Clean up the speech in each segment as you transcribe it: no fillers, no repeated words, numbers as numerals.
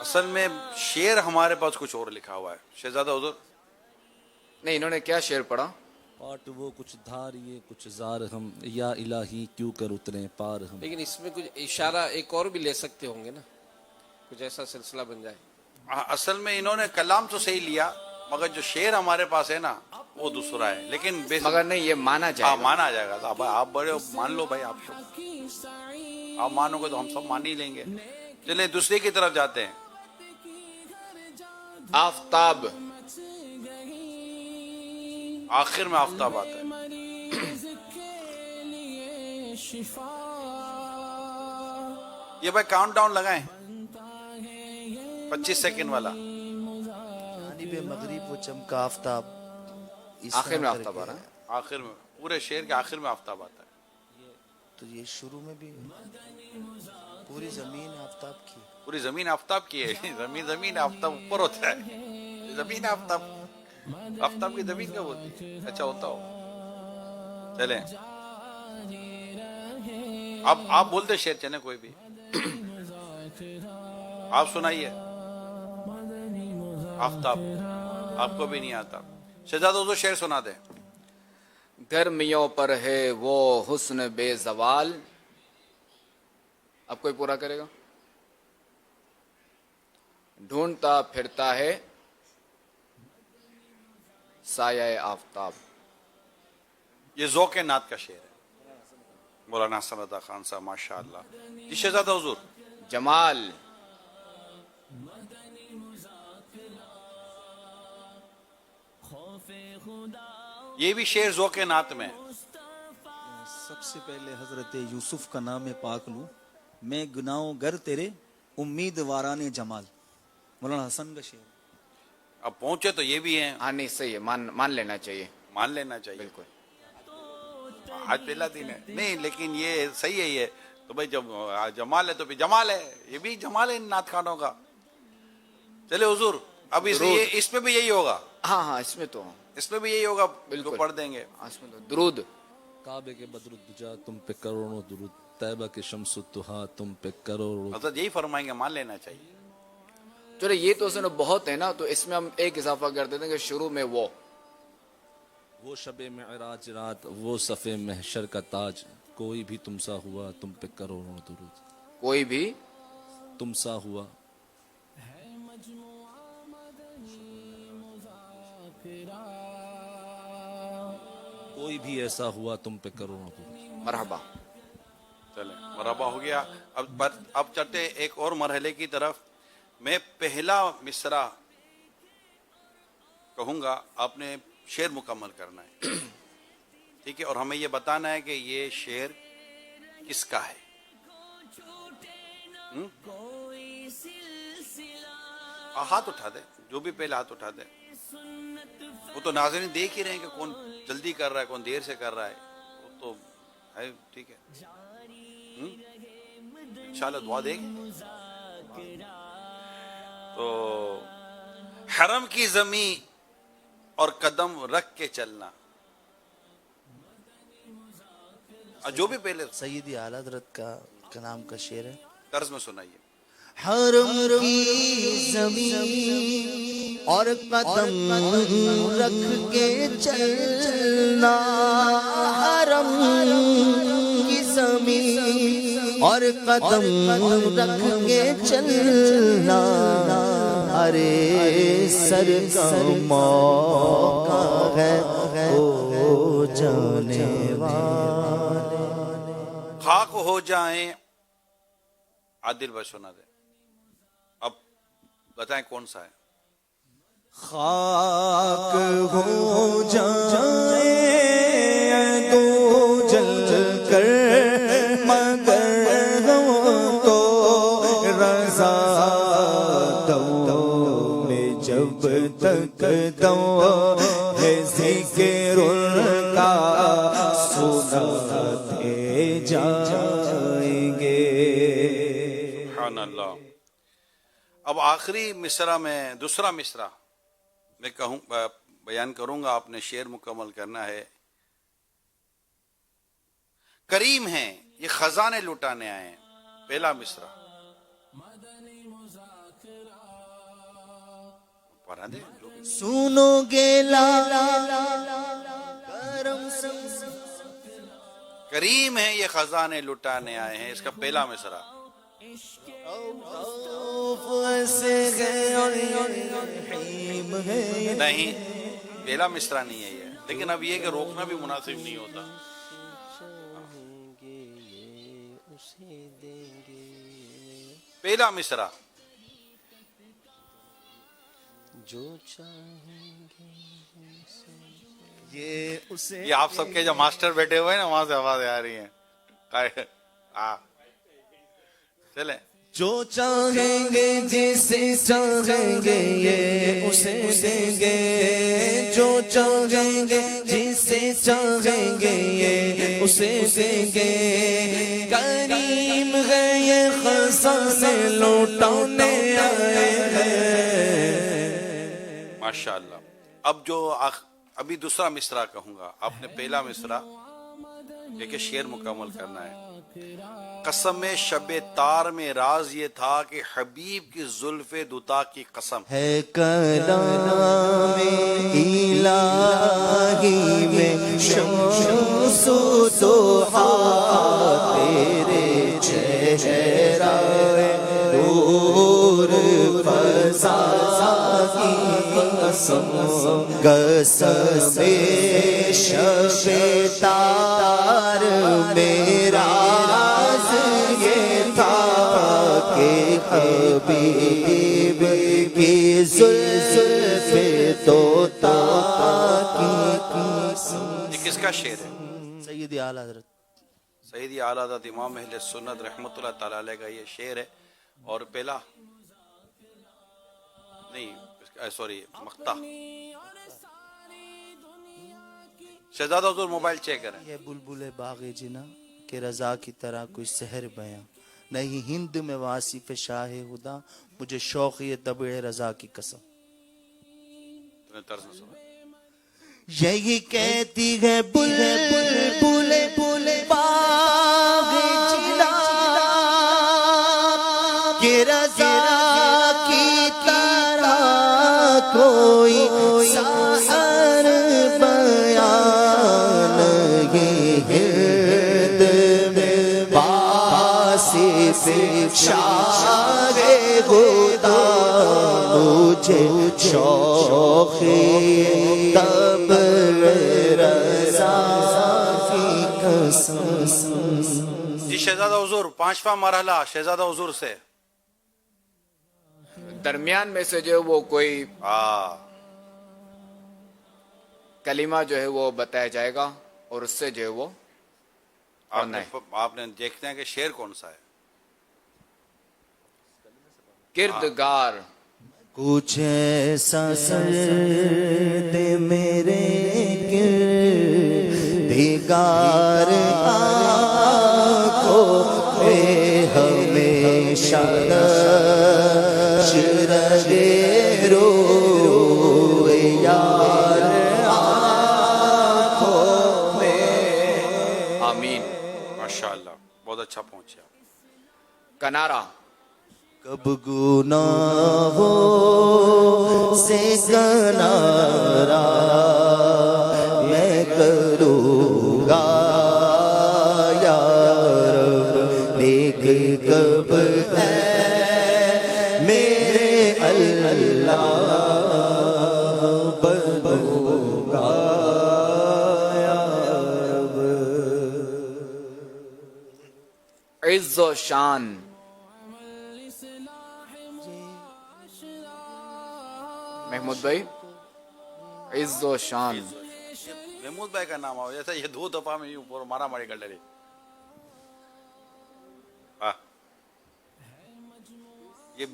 اصل میں شعر ہمارے پاس کچھ اور لکھا ہوا ہے شہزادہ حضور. نہیں، انہوں نے کیا شعر پڑھا؟ پاٹ وہ کچھ دھار یہ کچھ زار ہم یا الہی کیوں کر اترے پار ہم. لیکن اس میں کچھ اشارہ ایک اور بھی لے سکتے ہوں گے نا، کچھ ایسا سلسلہ بن جائے. اصل میں انہوں نے کلام تو صحیح لیا مگر جو شعر ہمارے پاس ہے نا وہ دوسرا ہے. لیکن مگر نہیں، یہ مانا جائے گا. مانا جائے گا. آپ بڑے ہو، مان لو بھائی. آپ مانو گے تو ہم سب مان ہی لیں گے. چلیں دوسرے کی طرف جاتے ہیں. آفتاب. آخر میں آفتاب آتا ہے. یہ بھائی کاؤنٹ ڈاؤن لگائیں 25 سیکنڈ والا. جانب مغرب وہ چمکا آفتاب. اس آخر طرح میں کر آفتاب کے آ رہا ہے. آخر میں پورے شعر کے آخر میں آفتاب آتا ہے. تو یہ شروع میں بھی پوری زمین آفتاب کی. پوری زمین آفتاب کی ہے. زمین آفتاب اوپر ہوتا ہے. زمین آفتاب کی زمین کب ہوتی ہے؟ اچھا ہوتا ہو. چلیں اب آپ بولتے شعر چلیں کوئی بھی. آپ سنائیے. آفتاب آپ کو بھی نہیں آتا. شہزادہ حضور شعر سنا دیں. گرمیوں پر ہے وہ حسن بے زوال. اب کوئی پورا کرے گا؟ ڈھونڈتا پھرتا ہے سایہ آفتاب. یہ ذوق نعت کا شعر ہے. مولانا حسن رضا خان صاحب ماشاء اللہ. جی شہزادہ حضور. جمال. یہ بھی شعر ذوق نعت میں. سب سے پہلے حضرت یوسف کا نام پاک لوں. میں گناہوں گر تیرے امیدواران جمال. مولانا حسن کا شعر. اب پہنچے تو یہ بھی ہیں. ہاں نہیں صحیح ہے، مان لینا چاہیے. مان لینا چاہیے. بالکل. آج پہلا دن ہے. نہیں لیکن یہ صحیح ہے. یہ تو بھائی جب جمال ہے تو بھی جمال ہے. یہ بھی جمال ہے ان نعت خانوں کا. چلے حضور اب اس میں بھی یہی ہوگا. ہاں اس میں بھی یہی ہوگا. بالکل. تو پڑھ دیں گے. اس میں تو درود. کعبے کے بدر الدجا تم پہ کروڑوں درود. طیبہ کے شمس الضحیٰ تم پہ کروڑوں. حضرت یہی فرمائیں گے مان لینا چاہیے. چلو یہ تو اس میں بہت ہے نا، تو اس میں ہم ایک اضافہ کر دیتے ہیں کہ شروع میں وہ شب معراج رات وہ صف محشر کا تاج. کوئی بھی تم سا ہوا تم پہ کروڑوں درود. کوئی بھی تم سا ہوا. کوئی بھی ایسا ہوا تم پہ کروڑوں درود. مرحبا. چلیں مرحبا ہو گیا. اب چلتے ایک اور مرحلے کی طرف. میں پہلا مصرع کہوں گا، آپ نے شعر مکمل کرنا ہے. ٹھیک ہے. اور ہمیں یہ بتانا ہے کہ یہ شعر کس کا ہے. ہاتھ اٹھا دیں جو بھی پہلے ہاتھ اٹھا دیں. وہ تو ناظرین دیکھ ہی رہے ہیں کہ کون جلدی کر رہا ہے کون دیر سے کر رہا ہے. وہ تو ہے. ٹھیک ہے انشاءاللہ دعا دیں گے. تو حرم کی زمین اور قدم رکھ کے چلنا. جو بھی پہلے سیدی اعلیٰ حضرت کا نام کا شعر ہے. طرز میں سنائیے. حرم کی زمین اور قدم رکھ کے چلنا. حرم کی زمین اور قدم رکھ کے چلنا. ارے سر کا موقع ہے او جانے والے. خاک ہو جائیں. عادل بھائی سنا دیں. اب بتائیں کون سا ہے. خاک ہو جائے تو جل کر مگر تو رضا دو میں جب تک دو ہے ذکر کا سناتے جائیں گے. سبحان اللہ. اب آخری مصرع میں دوسرا مصرع میں کہوں بیان کروں گا. آپ نے شعر مکمل کرنا ہے. کریم ہیں یہ خزانے لٹانے آئے ہیں. پہلا مصرع. پڑھا دے جو بھی۔ سنو گے لالا کرم سے کریم ہے یہ خزانے لٹانے آئے ہیں، اس کا پہلا مصرع۔ نہیں، پہلا مصرع نہیں ہے یہ، لیکن اب یہ کہ روکنا بھی مناسب نہیں ہوتا۔ پہلا مصرع یہ آپ سب کے جو ماسٹر بیٹھے ہوئے ہیں نا وہاں سے آوازیں آ رہی ہیں۔ چلیں، جو چاہیں گے جسے چاہیں گے یہ اسے دیں گے، جو چاہیں گے جسے چاہیں گے یہ اسے دیں گے، کریم ہے یہ خزانے لوٹانے آئے ہیں۔ ماشاءاللہ۔ اب جو ابھی دوسرا مصرع کہوں گا، آپ نے پہلا مصرع ایک شعر مکمل کرنا ہے۔ قسم شب تار میں راز یہ تھا کہ حبیب کی زلف دوتا کی قسم ہے کلام الہی میں شمس و ضحا تیرے چہرہ نور فضا کی قسم، قسم شب تار میرا یہ تھا کہ حبیب کی زلف طوطا کی قسم۔ یہ کس کا شعر ہے؟ سیدی اعلیٰ حضرت سیدی اعلیٰ حضرت امام اہل سنت رحمۃ اللہ تعالی علیہ کا یہ شعر ہے۔ اور پہلا نہیں، سوری، مقطع۔ شہزادہ حضور موبائل چیک کریں۔ یہ بلبل باغ جنا کہ رضا کی طرح کوئی سحر بیاں نہیں، ہند میں واصف شاہ خدا مجھے شوق یہ طبع رضا کی قسم۔ تم نے طرز نہ سنا؟ یہی کہتی ہے بلبل باغ جنا کہ رضا کی طرح کوئی سحر بیان نہیں، ہند میں واصف شاہ خدا مجھے شوق طبع رضا کی قسم۔ جی شہزادہ حضور، پانچواں مرحلہ شہزادہ حضور سے۔ درمیان میں سے جو وہ کوئی کلمہ جو ہے وہ بتایا جائے گا اور اس سے جو ہے وہ پڑھنا ہے۔ آپ نے دیکھتے ہیں کہ شعر کون سا ہے۔ کردگار کچھ ایسا سرد میرے کردگار آنکھوں پہ ہمیشہ شرد رو یار آنکھوں میں۔ آمین۔ ماشاءاللہ، بہت اچھا پہنچے آپ۔ کنارا کب گناہوں سے کنارا میں کروں گا یا رب، لیکن کب ہے میرے اللہ بنوں گا یا رب۔ عز و شان محمود بھائی، عز و شان محمود بھائی کا نام آؤ، جیسا یہ دو دفعہ میں اوپر مارا ماری کر ڈلی۔ یہ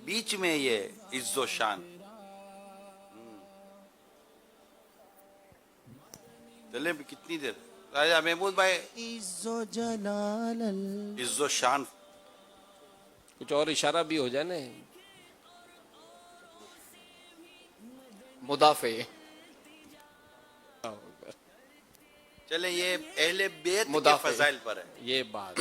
بیچ میں یہ عز و شان چلے بھی کتنی دیر؟ راجہ محمود بھائی، عز و جلال عز و شان کچھ اور اشارہ بھی ہو جائے نا۔ مدافع چلے، یہ اہل بیت کے مدافع۔ فضائل پر ہے۔ یہ بات